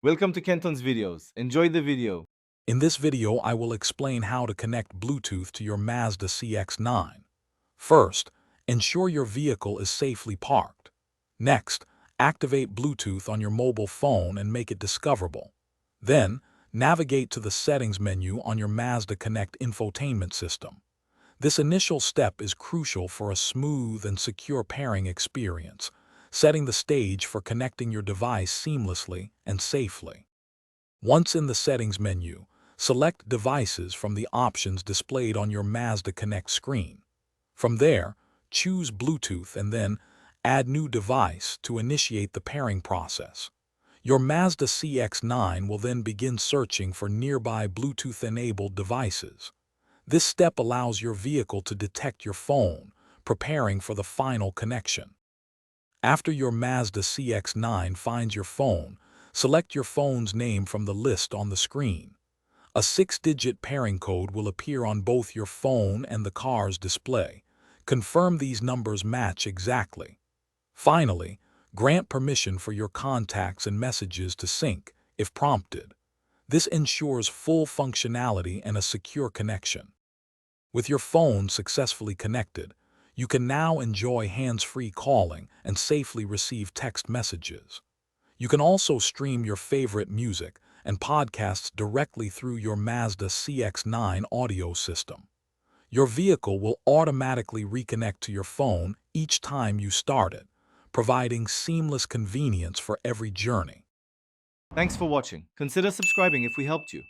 Welcome to Kenton's videos. Enjoy the video. In this video, I will explain how to connect Bluetooth to your Mazda CX-9. First, ensure your vehicle is safely parked. Next, activate Bluetooth on your mobile phone and make it discoverable. Then, navigate to the Settings menu on your Mazda Connect infotainment system. This initial step is crucial for a smooth and secure pairing experience, setting the stage for connecting your device seamlessly and safely. Once in the Settings menu, select Devices from the options displayed on your Mazda Connect screen. From there, choose Bluetooth and then Add New Device to initiate the pairing process. Your Mazda CX-9 will then begin searching for nearby Bluetooth-enabled devices. This step allows your vehicle to detect your phone, preparing for the final connection. After your Mazda CX-9 finds your phone, select your phone's name from the list on the screen. A 6-digit pairing code will appear on both your phone and the car's display. Confirm these numbers match exactly. Finally, grant permission for your contacts and messages to sync, if prompted. This ensures full functionality and a secure connection. With your phone successfully connected, you can now enjoy hands-free calling and safely receive text messages. You can also stream your favorite music and podcasts directly through your Mazda CX-9 audio system. Your vehicle will automatically reconnect to your phone each time you start it, providing seamless convenience for every journey. Thanks for watching. Consider subscribing if we helped you.